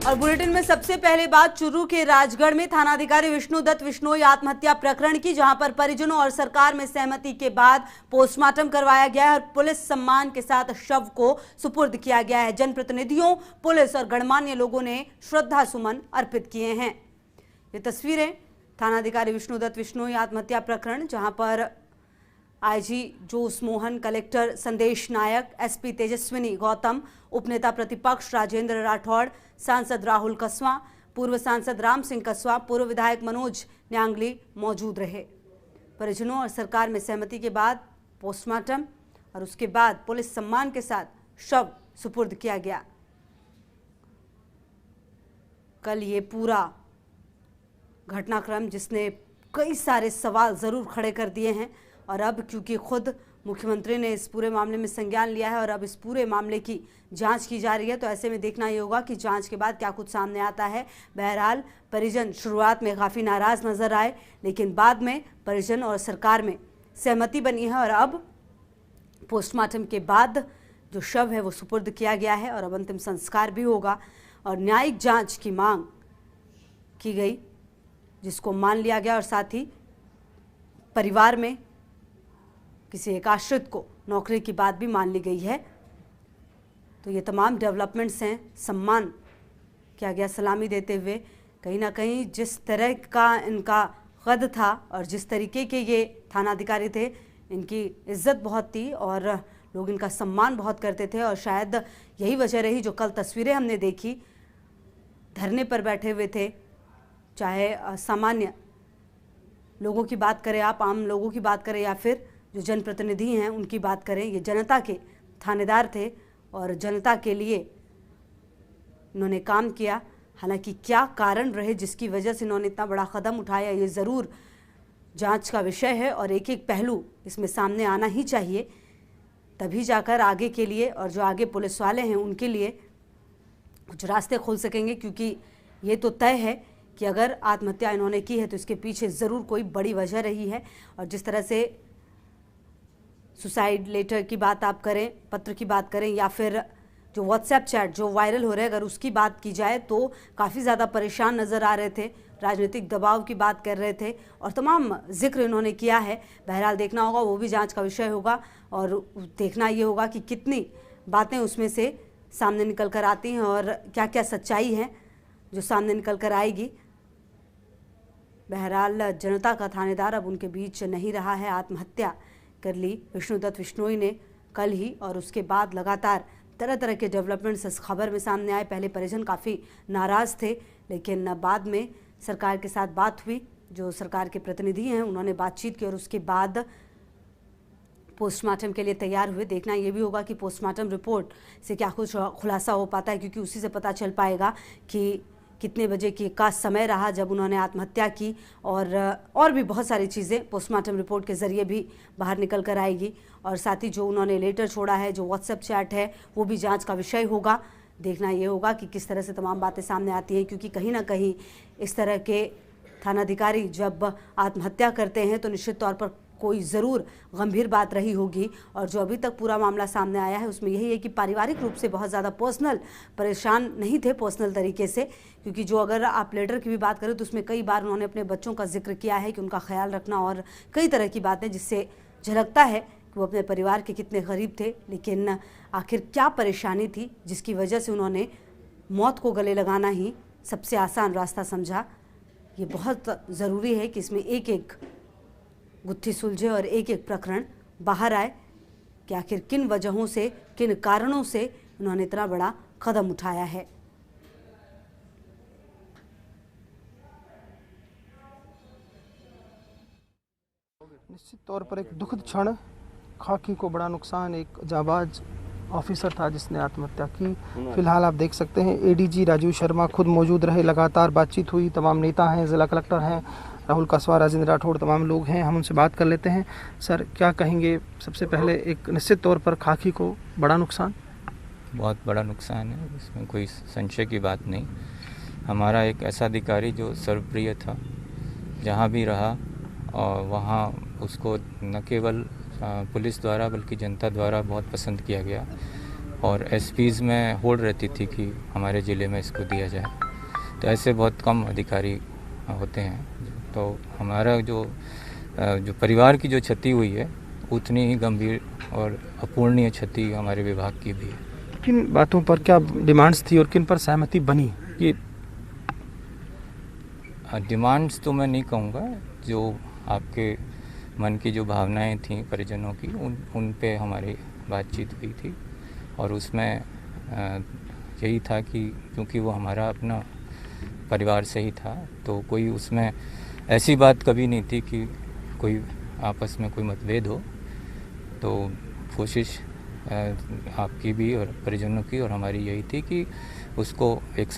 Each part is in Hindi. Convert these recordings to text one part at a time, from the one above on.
और बुलेटिन में सबसे पहले बात चुरू के राजगढ़ में थानाधिकारी विष्णुदत्त विश्नोई आत्महत्या प्रकरण की, जहां पर परिजनों और सरकार में सहमति के बाद पोस्टमार्टम करवाया गया है और पुलिस सम्मान के साथ शव को सुपुर्द किया गया है। जनप्रतिनिधियों, पुलिस और गणमान्य लोगों ने श्रद्धा सुमन अर्पित किए हैं। ये तस्वीरें थानाधिकारी विष्णुदत्त विश्नोई आत्महत्या प्रकरण, जहां पर आईजी जोस मोहन, कलेक्टर संदेश नायक, एसपी तेजस्विनी गौतम, उपनेता प्रतिपक्ष राजेंद्र राठौड़, सांसद राहुल कसवा, पूर्व सांसद राम सिंह कसवा, पूर्व विधायक मनोज न्यांगली मौजूद रहे। परिजनों और सरकार में सहमति के बाद पोस्टमार्टम और उसके बाद पुलिस सम्मान के साथ शव सुपुर्द किया गया। कल ये पूरा घटनाक्रम जिसने कई सारे सवाल जरूर खड़े कर दिए हैं और अब क्योंकि खुद मुख्यमंत्री ने इस पूरे मामले में संज्ञान लिया है और अब इस पूरे मामले की जांच की जा रही है, तो ऐसे में देखना ये होगा कि जांच के बाद क्या कुछ सामने आता है। बहरहाल परिजन शुरुआत में काफ़ी नाराज़ नजर आए, लेकिन बाद में परिजन और सरकार में सहमति बनी है और अब पोस्टमार्टम के बाद जो शव है वो सुपुर्द किया गया है और अब अंतिम संस्कार भी होगा और न्यायिक जाँच की मांग की गई, जिसको मान लिया गया और साथ ही परिवार में किसी एक आश्रित को नौकरी की बात भी मान ली गई है। तो ये तमाम डेवलपमेंट्स हैं। सम्मान किया गया सलामी देते हुए। कहीं ना कहीं जिस तरह का इनका कद था और जिस तरीके के ये थानाधिकारी थे, इनकी इज्जत बहुत थी और लोग इनका सम्मान बहुत करते थे और शायद यही वजह रही जो कल तस्वीरें हमने देखी, धरने पर बैठे हुए थे। चाहे सामान्य लोगों की बात करें, आप आम लोगों की बात करें या फिर जो जनप्रतिनिधि हैं उनकी बात करें, ये जनता के थानेदार थे और जनता के लिए इन्होंने काम किया। हालांकि क्या कारण रहे जिसकी वजह से इन्होंने इतना बड़ा कदम उठाया, ये ज़रूर जांच का विषय है और एक एक पहलू इसमें सामने आना ही चाहिए, तभी जाकर आगे के लिए और जो आगे पुलिस वाले हैं उनके लिए कुछ रास्ते खुल सकेंगे। क्योंकि ये तो तय है कि अगर आत्महत्या इन्होंने की है तो इसके पीछे ज़रूर कोई बड़ी वजह रही है। और जिस तरह से सुसाइड लेटर की बात आप करें, पत्र की बात करें या फिर जो व्हाट्सएप चैट जो वायरल हो रहे हैं, अगर उसकी बात की जाए तो काफ़ी ज़्यादा परेशान नज़र आ रहे थे, राजनीतिक दबाव की बात कर रहे थे और तमाम जिक्र इन्होंने किया है। बहरहाल देखना होगा, वो भी जांच का विषय होगा और देखना ये होगा कि कितनी बातें उसमें से सामने निकल कर आती हैं और क्या क्या सच्चाई है जो सामने निकल कर आएगी। बहरहाल जनता का थानेदार अब उनके बीच नहीं रहा है। आत्महत्या कर ली विष्णुदत्त विश्नोई ने कल ही और उसके बाद लगातार तरह तरह के डेवलपमेंट्स इस खबर में सामने आए। पहले परिजन काफ़ी नाराज़ थे, लेकिन बाद में सरकार के साथ बात हुई, जो सरकार के प्रतिनिधि हैं उन्होंने बातचीत की और उसके बाद पोस्टमार्टम के लिए तैयार हुए। देखना ये भी होगा कि पोस्टमार्टम रिपोर्ट से क्या कुछ खुलासा हो पाता है, क्योंकि उसी से पता चल पाएगा कि कितने बजे का समय रहा जब उन्होंने आत्महत्या की और भी बहुत सारी चीज़ें पोस्टमार्टम रिपोर्ट के ज़रिए भी बाहर निकल कर आएगी। और साथ ही जो उन्होंने लेटर छोड़ा है, जो व्हाट्सएप चैट है, वो भी जांच का विषय होगा। देखना ये होगा कि किस तरह से तमाम बातें सामने आती हैं, क्योंकि कहीं ना कहीं इस तरह के थानाधिकारी जब आत्महत्या करते हैं तो निश्चित तौर पर कोई ज़रूर गंभीर बात रही होगी। और जो अभी तक पूरा मामला सामने आया है उसमें यही है कि पारिवारिक रूप से बहुत ज़्यादा पर्सनल परेशान नहीं थे, पर्सनल तरीके से, क्योंकि जो अगर आप लेटर की भी बात करें तो उसमें कई बार उन्होंने अपने बच्चों का जिक्र किया है कि उनका ख्याल रखना और कई तरह की बातें, जिससे झलकता है कि वो अपने परिवार के कितने गरीब थे। लेकिन आखिर क्या परेशानी थी जिसकी वजह से उन्होंने मौत को गले लगाना ही सबसे आसान रास्ता समझा। ये बहुत ज़रूरी है कि इसमें एक एक गुत्थी सुलझे और एक एक प्रकरण बाहर आए कि आखिर किन वजहों से, किन कारणों से उन्होंने इतना बड़ा कदम उठाया है। निश्चित तौर पर एक दुखद क्षण, खाकी को बड़ा नुकसान, एक जाबाज ऑफिसर था जिसने आत्महत्या की। फिलहाल आप देख सकते हैं एडीजी राजीव शर्मा खुद मौजूद रहे, लगातार बातचीत हुई, तमाम नेता हैं, जिला कलेक्टर हैं, राहुल कसवा, राजेंद्र राठौड़, तमाम लोग हैं। हम उनसे बात कर लेते हैं। सर, क्या कहेंगे? सबसे पहले एक निश्चित तौर पर खाकी को बड़ा नुकसान, बहुत बड़ा नुकसान है, इसमें कोई संशय की बात नहीं। हमारा एक ऐसा अधिकारी जो सर्वप्रिय था, जहाँ भी रहा और वहाँ उसको न केवल पुलिस द्वारा बल्कि जनता द्वारा बहुत पसंद किया गया और एसपीज़ में होड़ रहती थी कि हमारे ज़िले में इसको दिया जाए। तो ऐसे बहुत कम अधिकारी होते हैं। तो हमारा जो परिवार की जो क्षति हुई है उतनी ही गंभीर और अपूर्णीय क्षति हमारे विभाग की भी है। किन बातों पर क्या डिमांड्स थी और किन पर सहमति बनी? ये डिमांड्स तो मैं नहीं कहूँगा, जो आपके मन की जो भावनाएं थी परिजनों की उन पे हमारी बातचीत हुई थी और उसमें यही था कि क्योंकि वो हमारा अपना परिवार से ही था तो कोई उसमें ऐसी बात कभी नहीं थी कि कोई आपस में कोई मतभेद हो। तो कोशिश आपकी भी और परिजनों की और हमारी यही थी कि उसको एक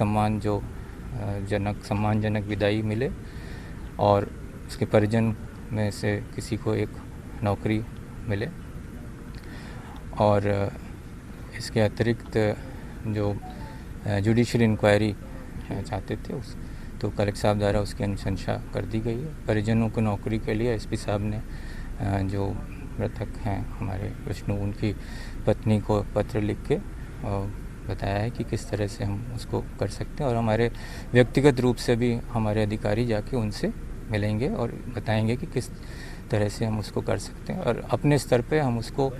सम्मानजनक विदाई मिले और उसके परिजन में से किसी को एक नौकरी मिले। और इसके अतिरिक्त जो जुडिशल इंक्वायरी चाहते थे तो कलेक्टर साहब द्वारा उसकी अनुशंसा कर दी गई है। परिजनों को नौकरी के लिए एसपी साहब ने जो मृतक हैं हमारे विष्णु उनकी पत्नी को पत्र लिख के बताया है कि किस तरह से हम उसको कर सकते हैं और हमारे व्यक्तिगत रूप से भी हमारे अधिकारी जाके उनसे मिलेंगे और बताएंगे कि किस तरह से हम उसको कर सकते हैं और अपने स्तर पे हम उसको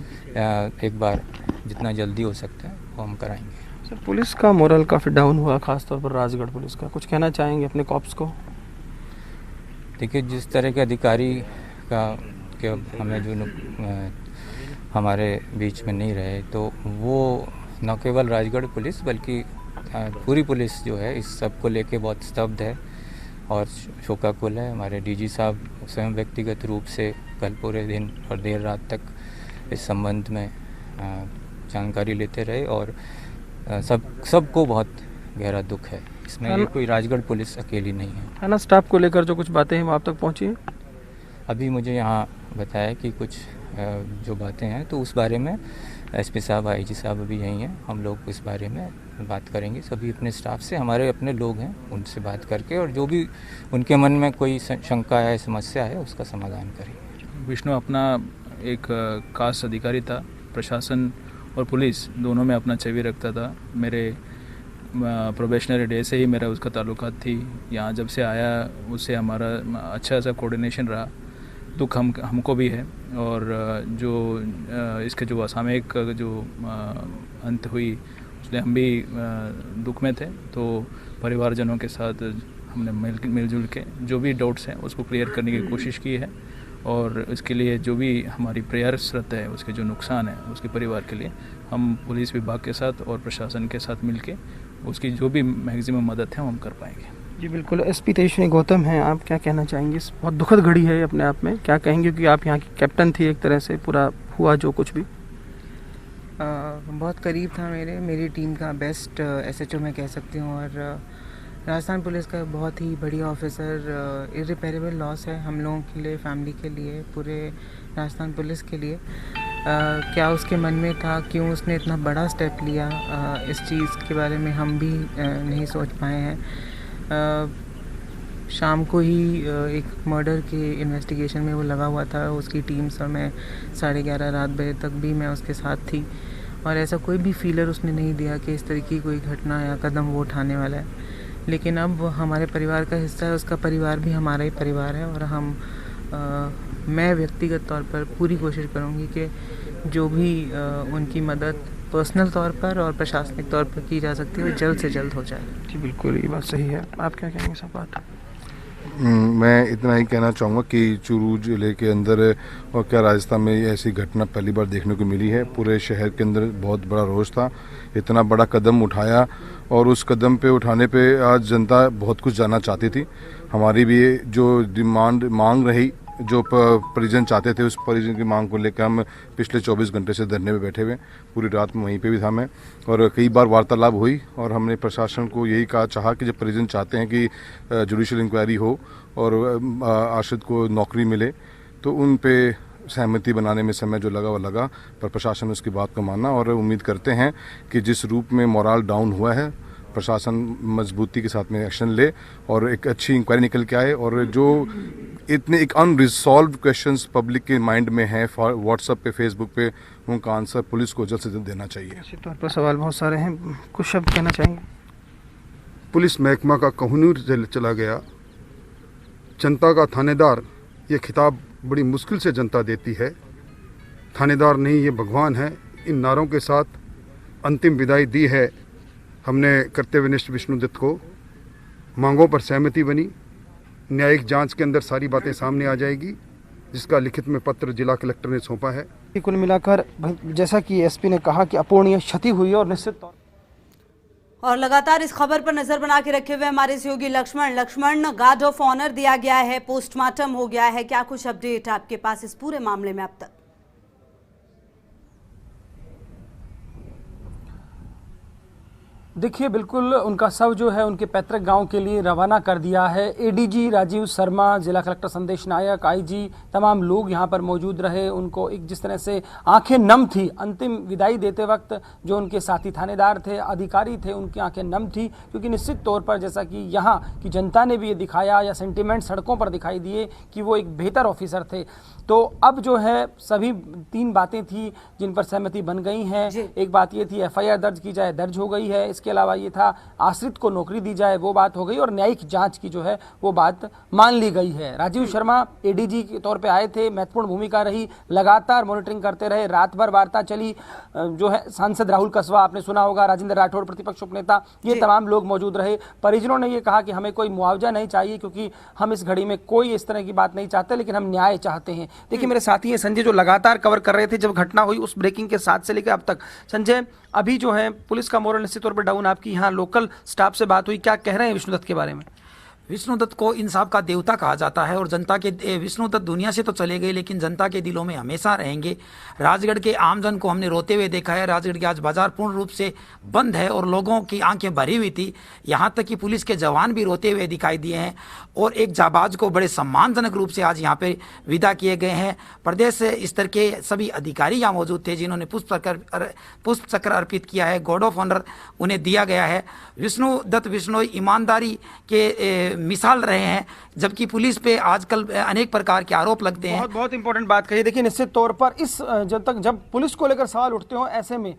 एक बार जितना जल्दी हो सकता है वो हम कराएंगे। सर, पुलिस का मोरल काफ़ी डाउन हुआ, खासतौर पर राजगढ़ पुलिस का, कुछ कहना चाहेंगे अपने कॉप्स को? देखिए, जिस तरह के अधिकारी का कि हमें जो हमारे बीच में नहीं रहे तो वो न केवल राजगढ़ पुलिस बल्कि पूरी पुलिस जो है इस सब को लेके बहुत स्तब्ध है और शोकाकुल है। हमारे डीजी साहब स्वयं व्यक्तिगत रूप से कल पूरे दिन और देर रात तक इस संबंध में जानकारी लेते रहे और सबको बहुत गहरा दुख है इसमें। कोई राजगढ़ पुलिस अकेली नहीं है। थाना स्टाफ को लेकर जो कुछ बातें हैं वो आप तक पहुँची हैं? अभी मुझे यहाँ बताया कि कुछ जो बातें हैं तो उस बारे में एसपी साहब आईजी साहब अभी यहीं हैं। हम लोग इस बारे में बात करेंगे सभी अपने स्टाफ से, हमारे अपने लोग हैं उनसे बात करके और जो भी उनके मन में कोई शंका है समस्या है उसका समाधान करेंगे। विष्णु अपना एक खास अधिकारी था, प्रशासन और पुलिस दोनों में अपना छवि रखता था। मेरे प्रोबेशनरी डे से ही मेरा उसका ताल्लुकात थी। यहाँ जब से आया उससे हमारा अच्छा सा कोऑर्डिनेशन रहा। दुख हमको भी है और जो इसके जो असामयिक जो अंत हुई उसमें हम भी दुख में थे। तो परिवारजनों के साथ हमने मिलजुल के जो भी डाउट्स हैं उसको क्लियर करने की कोशिश की है और इसके लिए जो भी हमारी प्रयासरत है उसके जो नुकसान है उसके परिवार के लिए हम पुलिस विभाग के साथ और प्रशासन के साथ मिलके उसकी जो भी मैक्सिमम मदद है वो हम कर पाएंगे। जी बिल्कुल। एसपी तेजस्विनी गौतम हैं, आप क्या कहना चाहेंगे? बहुत दुखद घड़ी है अपने आप में, क्या कहेंगे कि आप यहाँ की कैप्टन थी एक तरह से, पूरा हुआ जो कुछ भी? बहुत करीब था मेरी टीम का बेस्ट एसएचओ मैं कह सकती हूँ और राजस्थान पुलिस का बहुत ही बढ़िया ऑफिसर। इररिपेरेबल लॉस है हम लोगों के लिए, फैमिली के लिए, पूरे राजस्थान पुलिस के लिए। क्या उसके मन में था, क्यों उसने इतना बड़ा स्टेप लिया, इस चीज़ के बारे में हम भी नहीं सोच पाए हैं। शाम को ही एक मर्डर के इन्वेस्टिगेशन में वो लगा हुआ था, उसकी टीम समय 11:30 रात बजे तक भी मैं उसके साथ थी और ऐसा कोई भी फीलर उसने नहीं दिया कि इस तरह की कोई घटना या कदम वो उठाने वाला है। लेकिन अब वो हमारे परिवार का हिस्सा है, उसका परिवार भी हमारा ही परिवार है और मैं व्यक्तिगत तौर पर पूरी कोशिश करूँगी कि जो भी उनकी मदद पर्सनल तौर पर और प्रशासनिक तौर पर की जा सकती है वो जल्द से जल्द हो जाए। जी बिल्कुल, ये बात सही है। आप क्या कहेंगे सब बात? मैं इतना ही कहना चाहूँगा कि चूरू जिले के अंदर और क्या राजस्थान में ऐसी घटना पहली बार देखने को मिली है। पूरे शहर के अंदर बहुत बड़ा रोष था, इतना बड़ा कदम उठाया और उस कदम पे उठाने पे आज जनता बहुत कुछ जानना चाहती थी। हमारी भी जो मांग रही, जो परिजन चाहते थे, उस परिजन की मांग को लेकर हम पिछले 24 घंटे से धरने पे बैठे हुए। पूरी रात में वहीं पे भी था मैं और कई बार वार्तालाप हुई और हमने प्रशासन को यही चाहा कि जब परिजन चाहते हैं कि जुडिशल इंक्वायरी हो और आश्रित को नौकरी मिले तो उन पे सहमति बनाने में समय जो लगा वो लगा, पर प्रशासन ने उसकी बात को माना और उम्मीद करते हैं कि जिस रूप में मोराल डाउन हुआ है प्रशासन मजबूती के साथ में एक्शन ले और एक अच्छी इंक्वायरी निकल के आए, और जो इतने एक अनरिजॉल्व क्वेश्चंस पब्लिक के माइंड में हैं व्हाट्सएप पे, फेसबुक पे, उनका आंसर पुलिस को जल्द से जल्द देना चाहिए। निश्चित तौर पर सवाल बहुत सारे हैं, कुछ शब्द कहना चाहेंगे? पुलिस महकमा का कोहिनूर चला गया, जनता का थानेदार, ये खिताब बड़ी मुश्किल से जनता देती है। थानेदार नहीं, ये भगवान है। इन नारों के साथ अंतिम विदाई दी है हमने कर्तव्यनिष्ठ विष्णुदत्त को। मांगों पर सहमति बनी, न्यायिक जांच के अंदर सारी बातें सामने आ जाएगी, जिसका लिखित में पत्र जिला कलेक्टर ने सौंपा है। कुल मिलाकर जैसा कि एसपी ने कहा कि अपूर्णीय क्षति हुई और निश्चित तौर और लगातार इस खबर पर नजर बना के रखे हुए हमारे सहयोगी लक्ष्मण, गार्ड ऑफ ऑनर दिया गया है, पोस्टमार्टम हो गया है, क्या कुछ अपडेट आपके पास इस पूरे मामले में अब तक? देखिए, बिल्कुल उनका शव जो है उनके पैतृक गांव के लिए रवाना कर दिया है। एडीजी राजीव शर्मा, जिला कलेक्टर संदेश नायक, आईजी, तमाम लोग यहां पर मौजूद रहे। उनको एक जिस तरह से आंखें नम थी अंतिम विदाई देते वक्त, जो उनके साथी थानेदार थे, अधिकारी थे, उनकी आंखें नम थी, क्योंकि निश्चित तौर पर जैसा कि यहाँ की जनता ने भी ये दिखाया या सेंटिमेंट सड़कों पर दिखाई दिए कि वो एक बेहतर ऑफिसर थे। तो अब जो है सभी 3 बातें थी जिन पर सहमति बन गई हैं। एक बात ये थी एफआईआर दर्ज की जाए, दर्ज हो गई है। इसके अलावा ये था आश्रित को नौकरी दी जाए, वो बात हो गई, और न्यायिक जांच की जो है वो बात मान ली गई है। राजीव शर्मा एडीजी के तौर पे आए थे, महत्वपूर्ण भूमिका रही, लगातार मॉनिटरिंग करते रहे, रात भर वार्ता चली। जो है सांसद राहुल कसवा आपने सुना होगा, राजेंद्र राठौड़ प्रतिपक्ष उपनेता, ये तमाम लोग मौजूद रहे। परिजनों ने ये कहा कि हमें कोई मुआवजा नहीं चाहिए, क्योंकि हम इस घड़ी में कोई इस तरह की बात नहीं चाहते, लेकिन हम न्याय चाहते हैं। देखिए, मेरे साथी है संजय, जो लगातार कवर कर रहे थे जब घटना हुई उस ब्रेकिंग के साथ से लेकर अब तक। संजय, अभी जो है पुलिस का मोरल निश्चित तौर पर डाउन, आपकी यहाँ लोकल स्टाफ से बात हुई, क्या कह रहे हैं विष्णुदत्त के बारे में? विष्णुदत्त को इंसाफ का देवता कहा जाता है और जनता के विष्णुदत्त दुनिया से तो चले गए लेकिन जनता के दिलों में हमेशा रहेंगे। राजगढ़ के आमजन को हमने रोते हुए देखा है। राजगढ़ के आज बाजार पूर्ण रूप से बंद है और लोगों की आंखें भरी हुई थी। यहाँ तक कि पुलिस के जवान भी रोते हुए दिखाई दिए हैं और एक जाबाज को बड़े सम्मानजनक रूप से आज यहाँ पे विदा किए गए हैं। प्रदेश स्तर के सभी अधिकारी यहाँ मौजूद थे जिन्होंने पुष्प चक्र अर्पित किया है। गार्ड ऑफ ऑनर उन्हें दिया गया है। विष्णुदत्त बिश्नोई ईमानदारी के मिसाल रहे हैं, जबकि पुलिस पे आजकल अनेक प्रकार के आरोप लगते हैं। बहुत इंपॉर्टेंट बात कही। देखिए, निश्चित तौर पर इस जब पुलिस को लेकर सवाल उठते हो, ऐसे में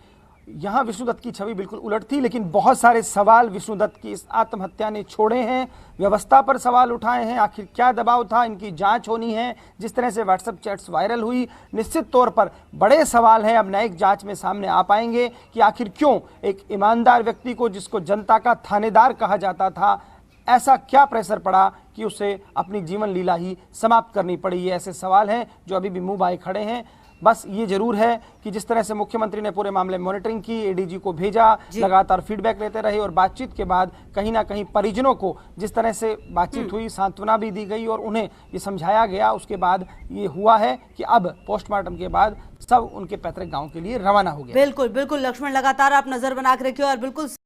यहाँ विष्णुदत्त की छवि बिल्कुल उलट थी, लेकिन बहुत सारे सवाल विष्णुदत्त की इस आत्महत्या ने छोड़े हैं। व्यवस्था पर सवाल उठाए हैं, आखिर क्या दबाव था, इनकी जांच होनी है। जिस तरह से व्हाट्सएप चैट्स वायरल हुई, निश्चित तौर पर बड़े सवाल हैं, अब न्यायिक जांच में सामने आ पाएंगे कि आखिर क्यों एक ईमानदार व्यक्ति को, जिसको जनता का थानेदार कहा जाता था, ऐसा क्या प्रेशर पड़ा कि उसे अपनी जीवन लीला ही समाप्त करनी पड़ी। ये ऐसे सवाल हैं जो अभी भी मुंह बाए खड़े हैं। बस ये जरूर है कि जिस तरह से मुख्यमंत्री ने पूरे मामले में मॉनिटरिंग की, एडीजी को भेजा, लगातार फीडबैक लेते रहे और बातचीत के बाद कहीं ना कहीं परिजनों को जिस तरह से बातचीत हुई, सांत्वना भी दी गई और उन्हें ये समझाया गया, उसके बाद ये हुआ है कि अब पोस्टमार्टम के बाद सब उनके पैतृक गाँव के लिए रवाना हो गया। बिल्कुल बिल्कुल लक्ष्मण, लगातार आप नजर बना के रखिए और बिल्कुल